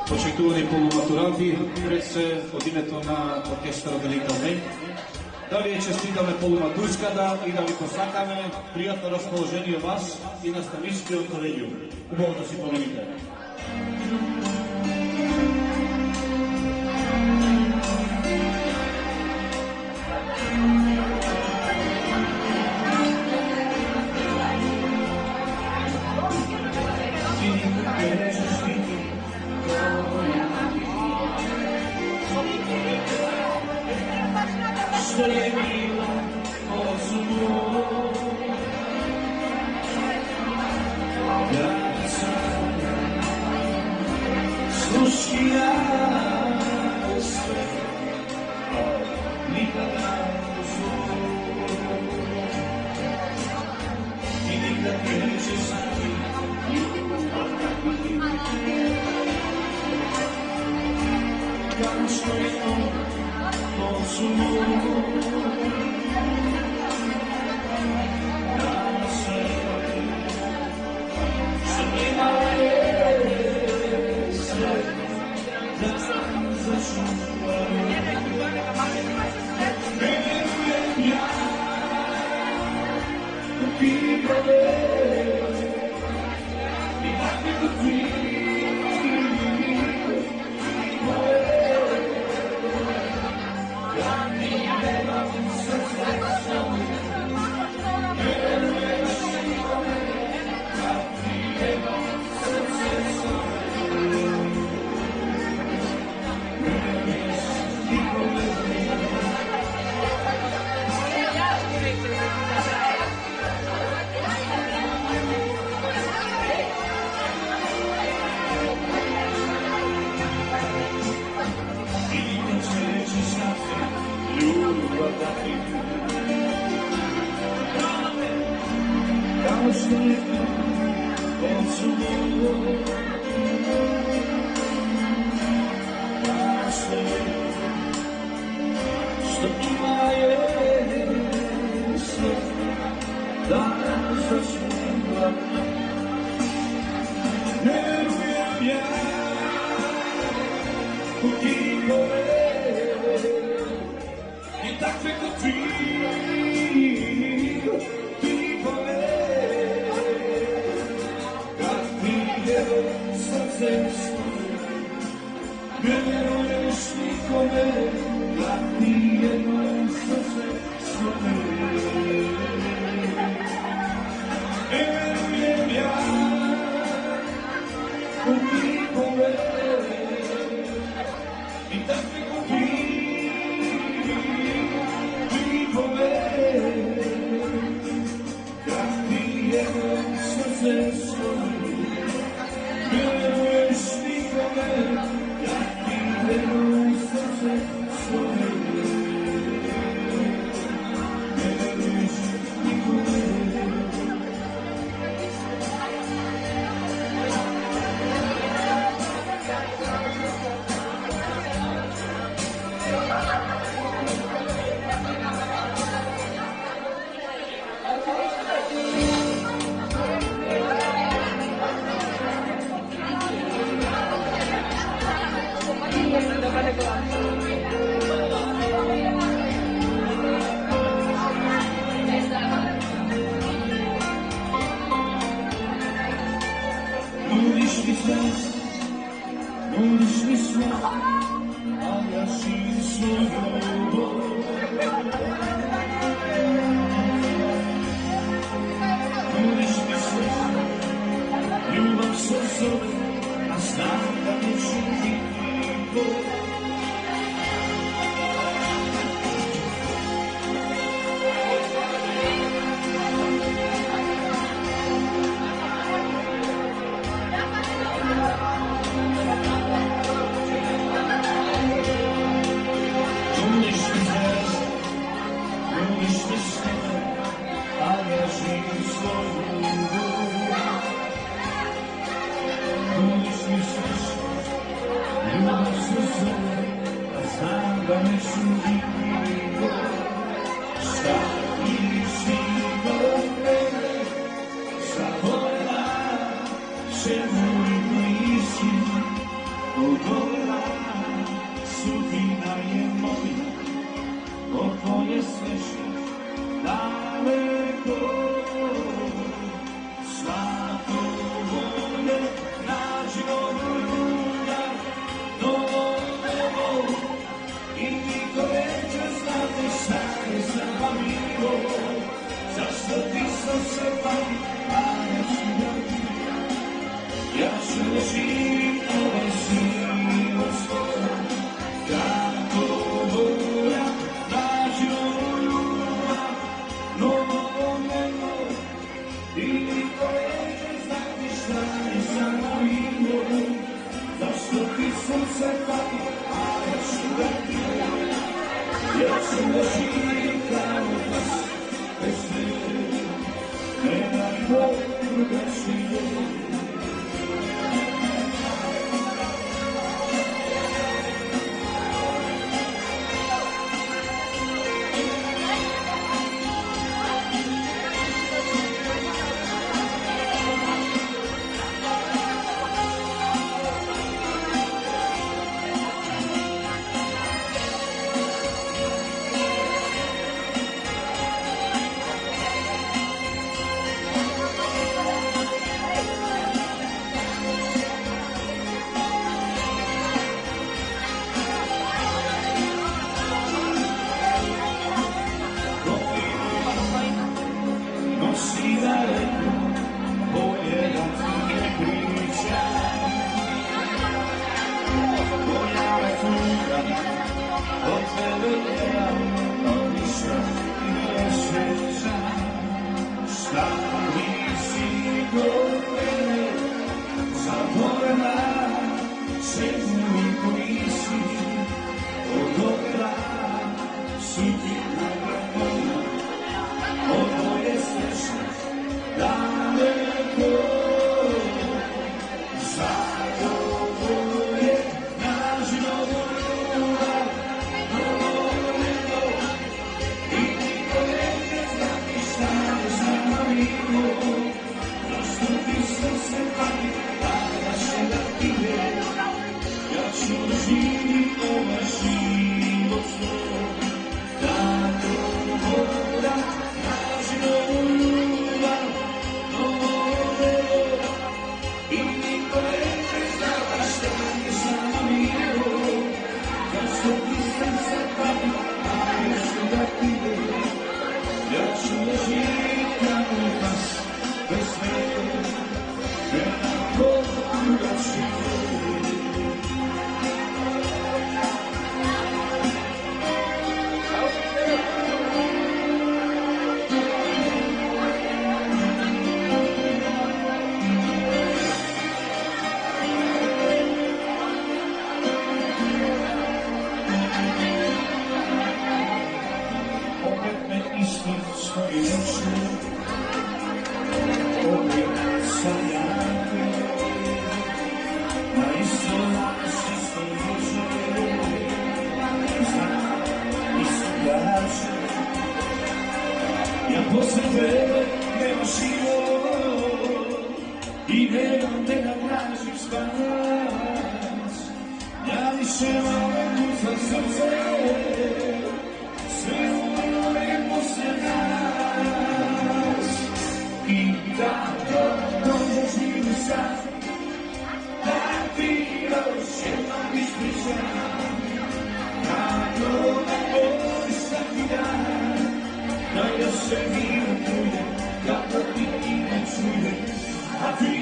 Poštovani polumaturanti, pred se od imето на оркестъра Велика Ден, да ви честитаме полуматурската и да ви посакаме приятно разположение вас и на Ставишкиот колегиум. Убаво да си проведите. Srce svoje, vjeruješ nikome. spas. Ja više volim kucat srce, sve volimo se nas. I tako dođeš mi sad, da ti još jednom ispričam, kako me boli svaki dan, da ja se miruje, kako ti i ne čuje, a ti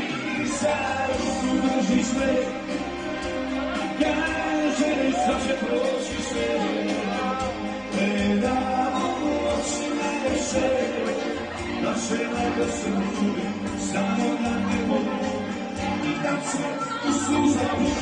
za ruku držiš me, kažeš da će proći sve, gledamo u oči najviše, naše lege se uvijek, samo da ne mogu, i da se u suza vodi.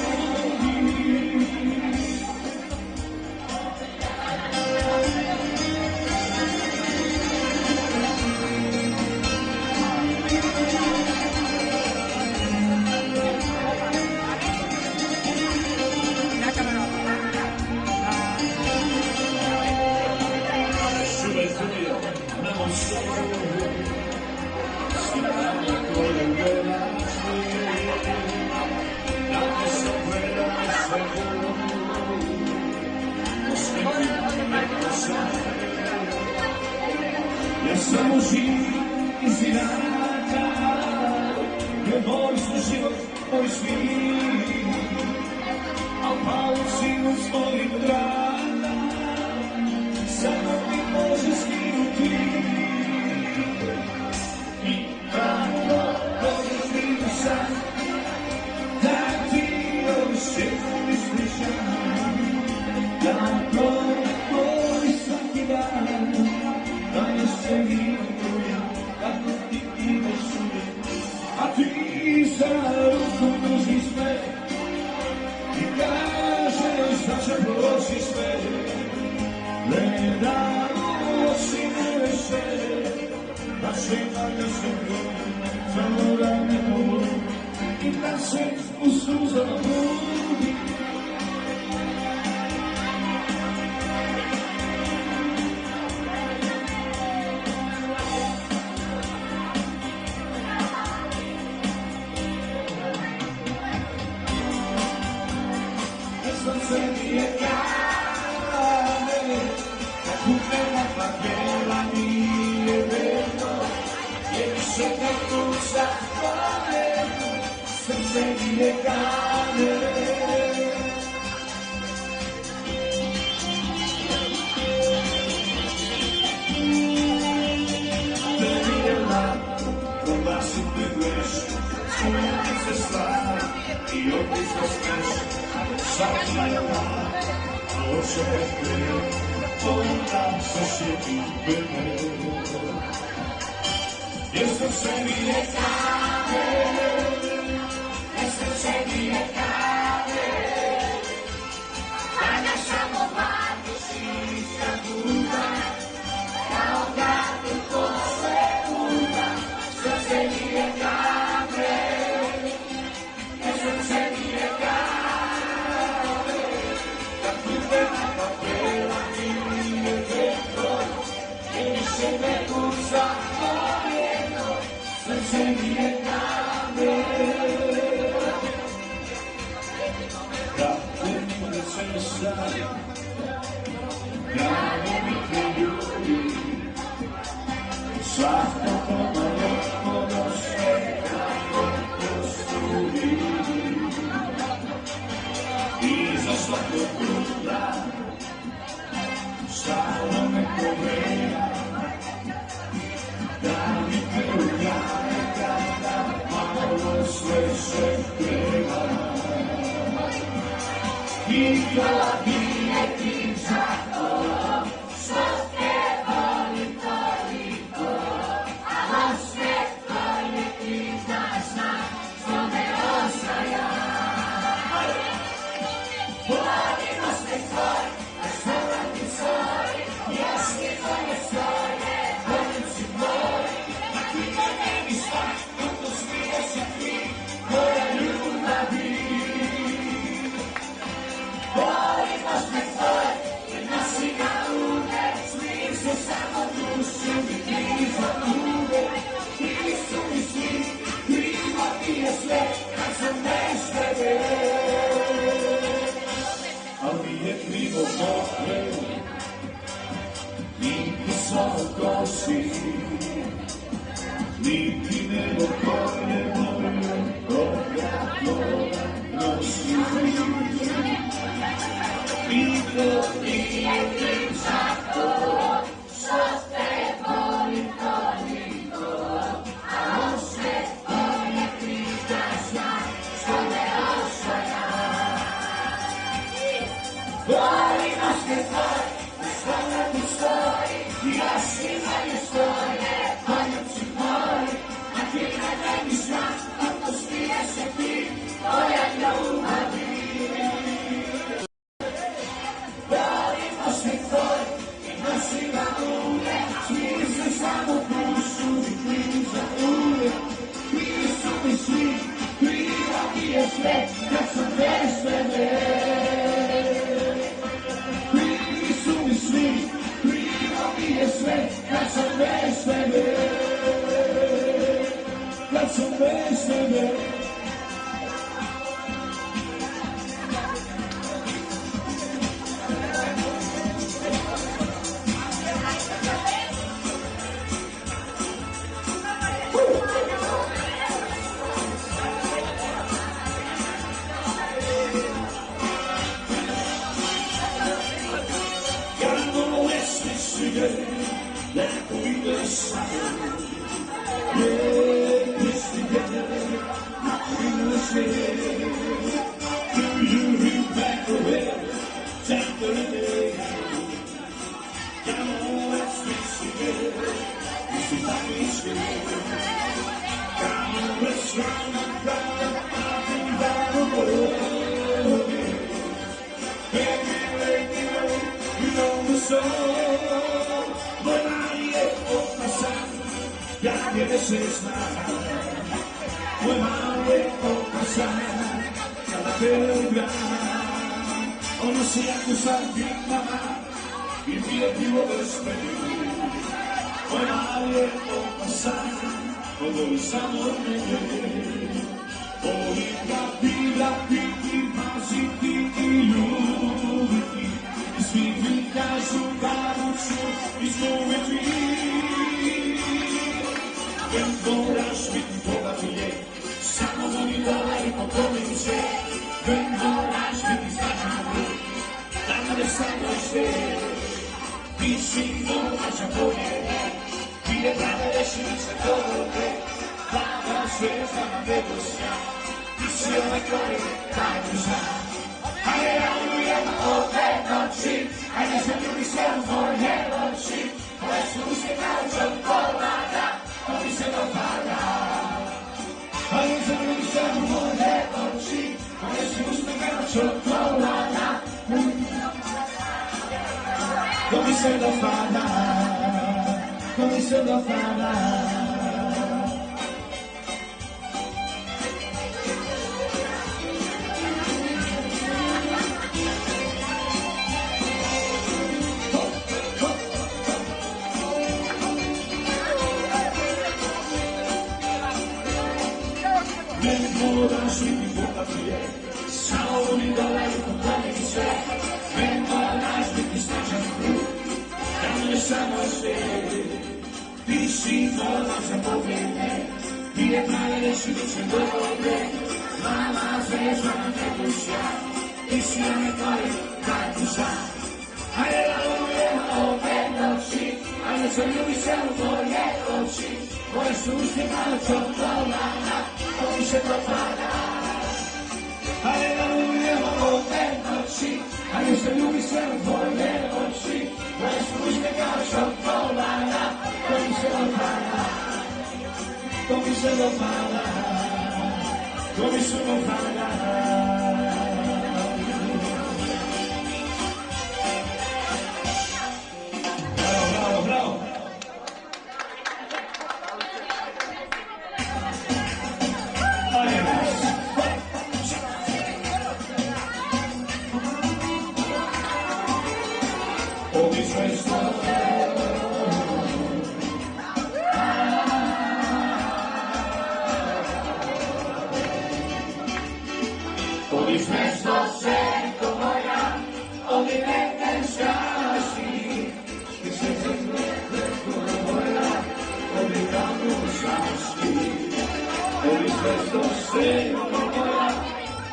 Ja samo živim iz inata, jer moj su život, moj svit, a pao sinu svojim vrata, samo mi može skinuti. I tako dođeš mi sad, da ti još jednom ispričam, kako boli svaki dan, da još se miruje, kako ti ideš uvijek, a ti za ruku držiš me i kažeš da će proći sve. Gledamo u oči najviše, naše lage se uvijek, samo da ne mogu, i da se u suza budi. Srce mi je kamen, kad kupena papela nije verno, je više kako za pomenu, srce mi je kamen. Te vidjela, proglasim te greš, spomeni se stvar i opisno smeš. Zaključila, a očekuje, onda se sjeti mene. Jer srce mi je kamen, jer srce mi je kamen, kada samo vatiš iska duga, kao gadu ko sve uda. Srce mi je kamen, jer srce mi je kamen, srce mi je kamen, kako mi se sad, kako mi te ljubi, svako pomalo ono sve kako postudi, i za svakog gruda stalo me poveja, da mi te ugane kada malo sve se treba. I to nije ti zato, što te volim toliko, a sve to je ti znaš što me osvaja. Volimo sve tvoj, a svoja ti svoj, jasni tvoje svoje, volim si tvoj, a ti me ne mi svaš, kako smije si ti, moja ljubavi. Volimo sve tvoj, jer nasi ga uvek, smijim se samo dušu, i za uvek, ili su mi svi, krivo ti je sve, kad sam nešto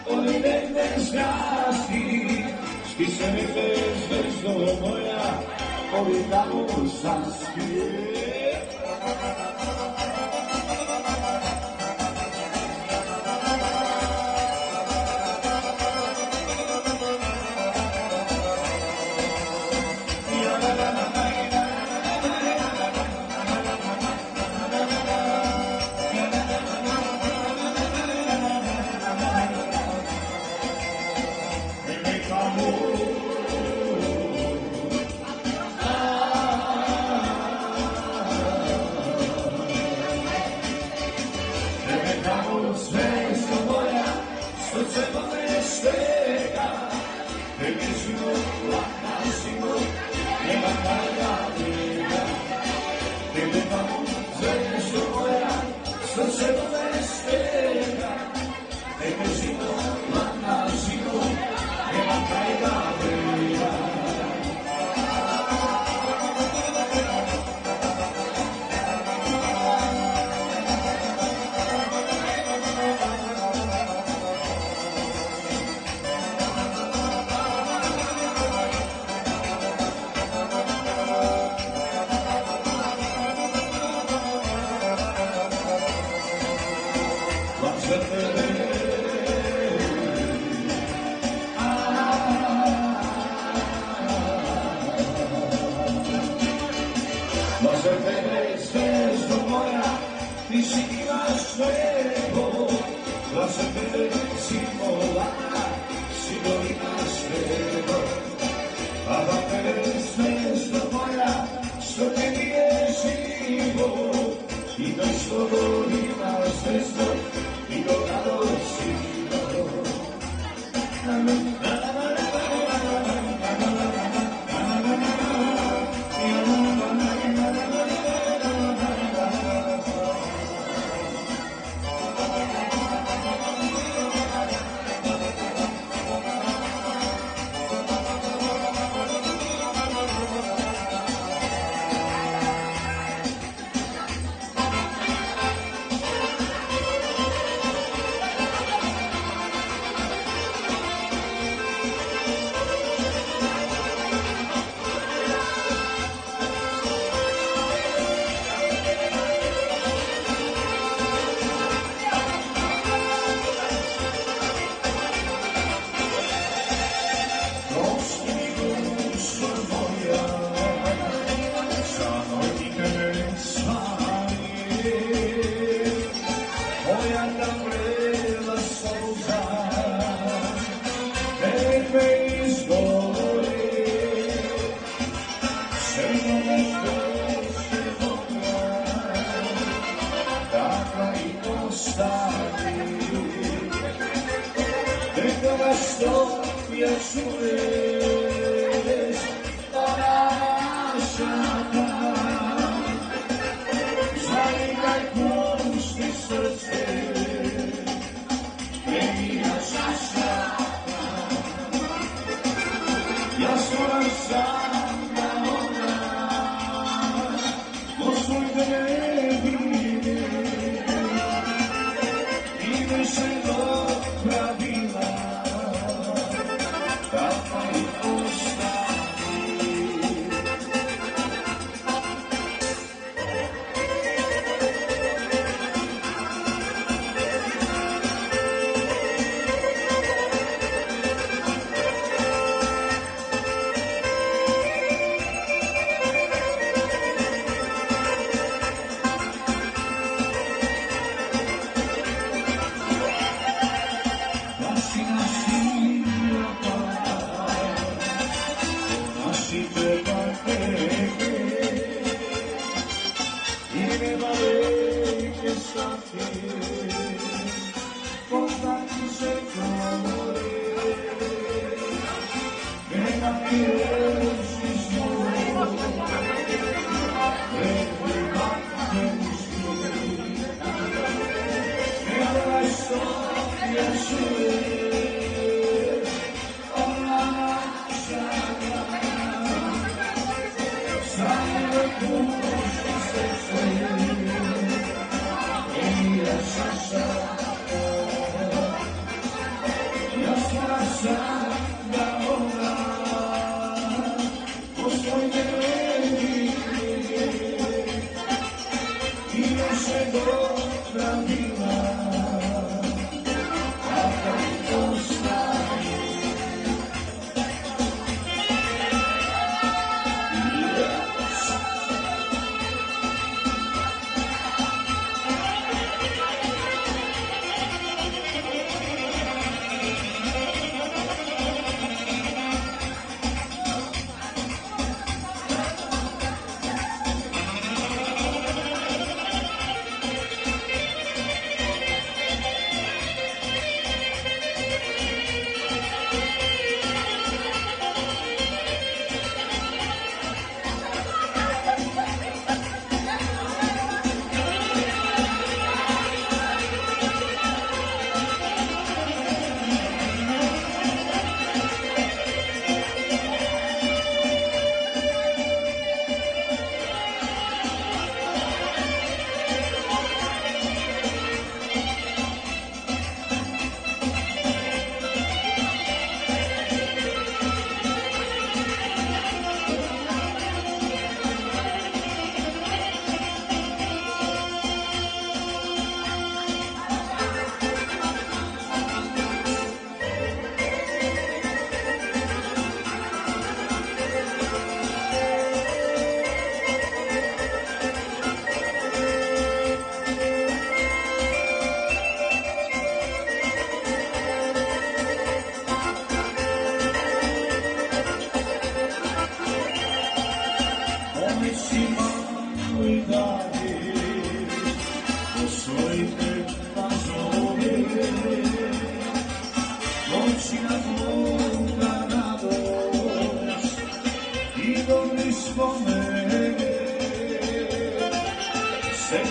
Oni ne zgasi, spisane moja, ovi tamo sanski.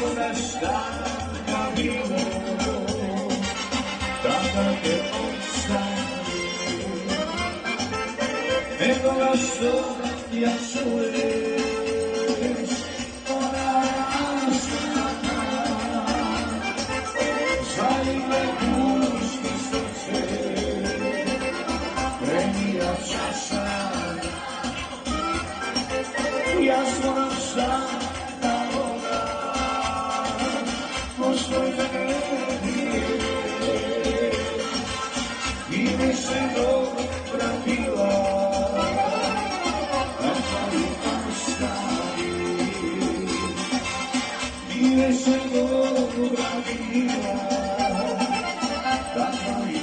svoga štaka bilo, takav je ostaje. Nekoga što ja čuješ, ona jasna, žaljive pušti srce, premija čaša. Ja svoja štaka voda, poštoj da i više dobra bila, takva i ostavi. I više dobra bila, takva i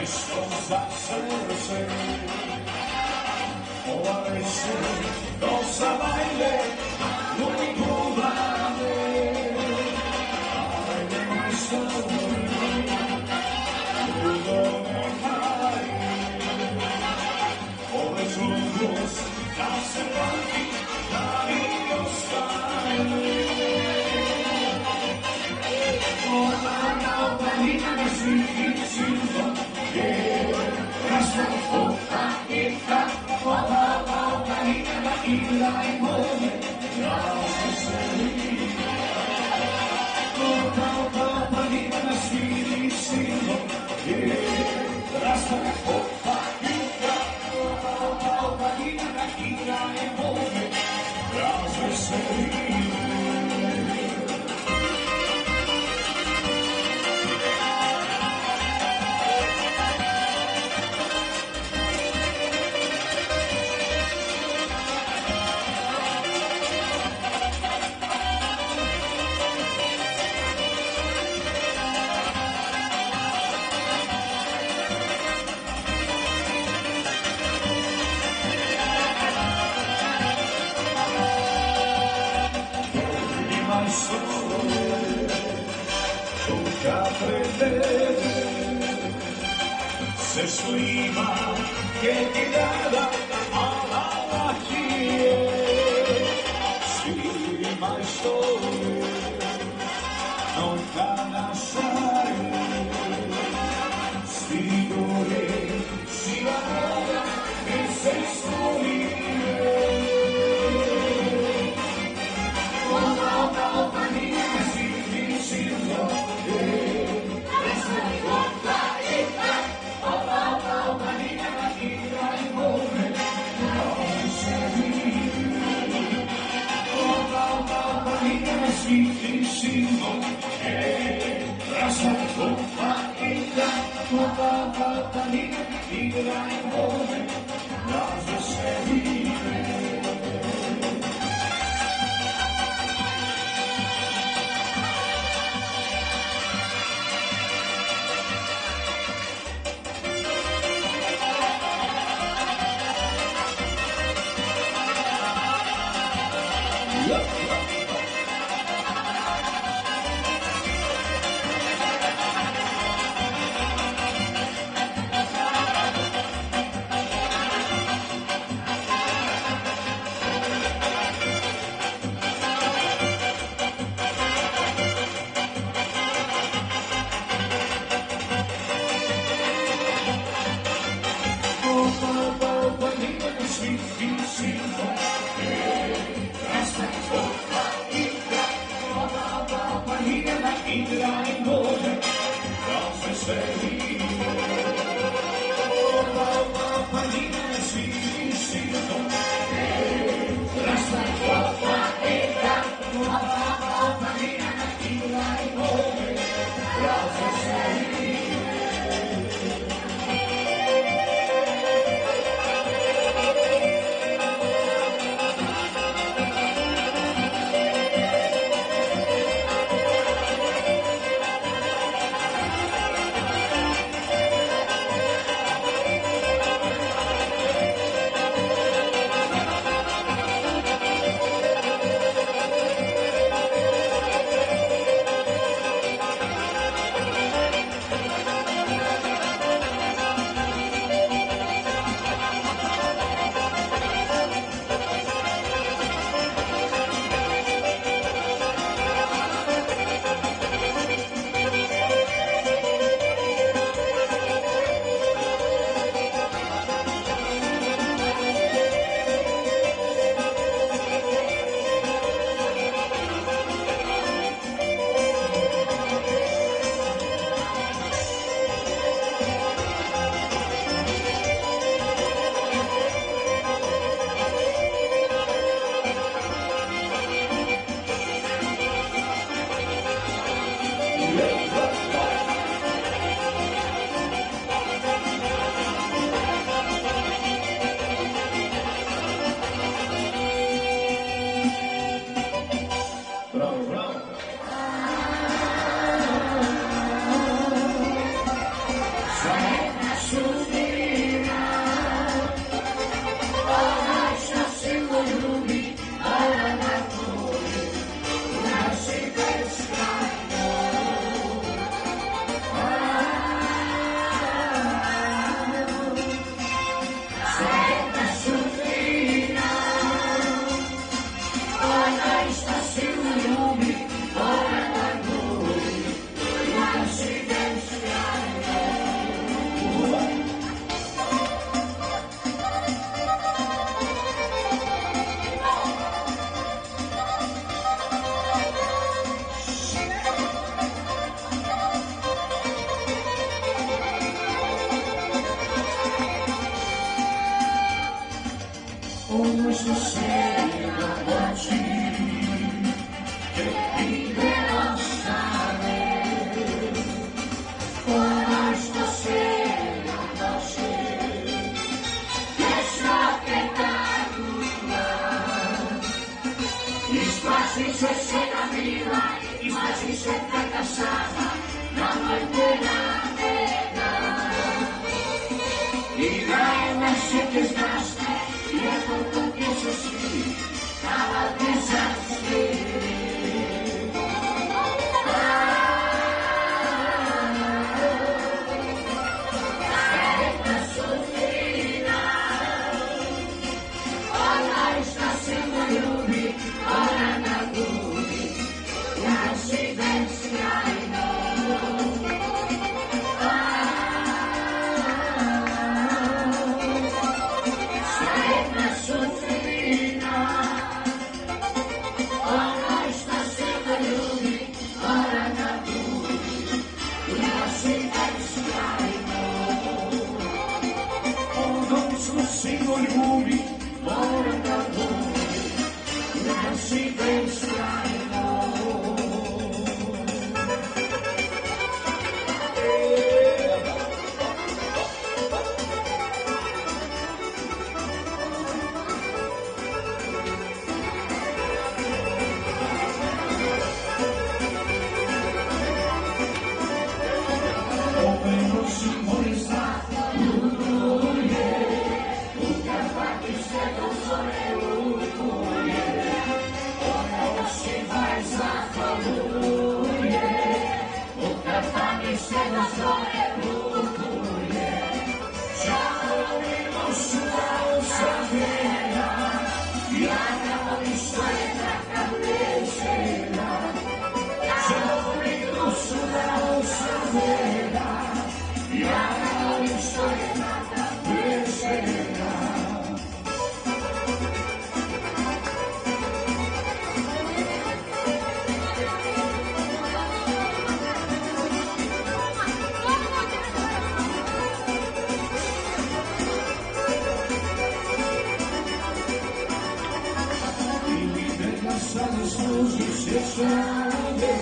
nešto za srce. Ova večer dosta bajde, ljudi gubane, ajde nešto drugo nekaj. Ove čudnost da se vrati, da mi ostane. Ona naopanina na svih silva, razlog oka i tako, ona naopanina na ila i mone, razlog se lija. Ona naopanina na svih silva, razlog oka i tako, ona naopanina na ila i mone, razlog se lija. Sve što ima je ti dada, a lala ti je. Svima što je, nojka naša je. Svi gore, siva voda, gdje se stolije. Ona opanina, svi silno je. Sweet single, rasa copa ita, copa papanina, igra in home, rasa se vive. što se doći, jer ide ostane. Onaj što se doći, pjesma petardura. Isplaši se svega bila, isplaši se taka sama, namojte nam veda. I daje sjete strašne, iako to pjesu svi, kavalke zasviri. Sretna sudbina, onaj šta se poljubi, ona ga gubi, ja si beskrajno. Singo ljubi, moram da ljubi, da si beskrajno. Ove noći moj zlata luduje, se do zore lutuje, ona ošivaj zahvaluje, u kafani se do zore lutuje, žalimo šuta usamljena, ja ga volim što je takav vesela, žalimo šuta usamljena, ja ga volim što je takav vesela. Sada služi sjećanje,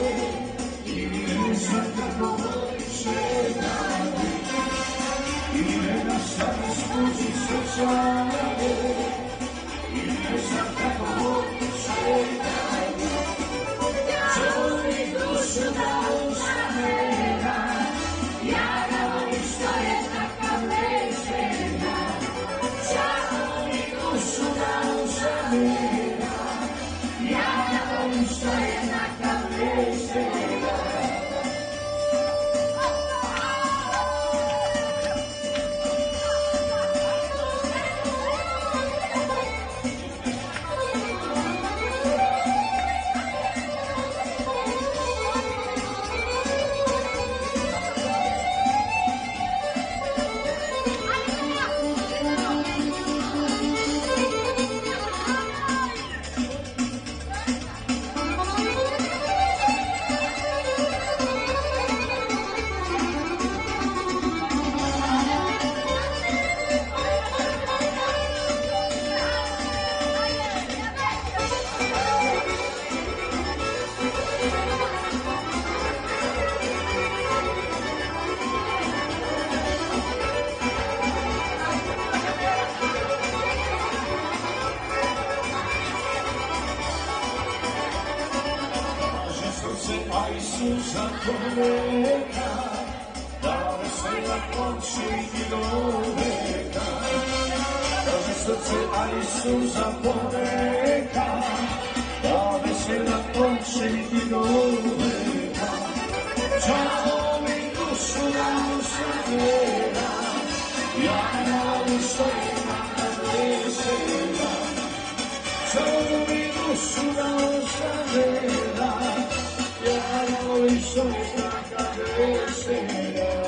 ili ne znam kako voliš jednake, ili ne sada služi sjećanje, ili ne znam kako voliš jednake, čovjek dušu da usamljena, ja ga volim što je takav vesela, čovjek dušu da usamljena, ja ga volim što je takav vesela. A i suza poneka, da vesela konči i do veka. Kaže srce, a i suza poneka, da vesela konči i do veka. Čao mi dušu da usamljena, ja volim što je takav vesela. Čao mi dušu da usamljena, ja volim što je takav vesela.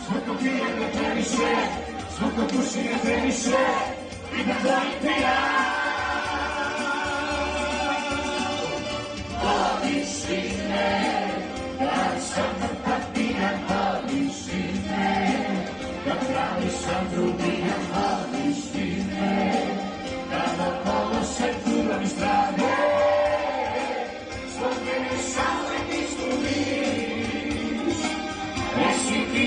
Smutno pijem da previše, smutno pušim da previše i da volim te ja. Voliš li me, kad sam pijan, voliš li me, kad pravi sam drugijan, voliš li me, kad okolo se čuvam i strane, zbog mene samo ne izgubiš, nesi ti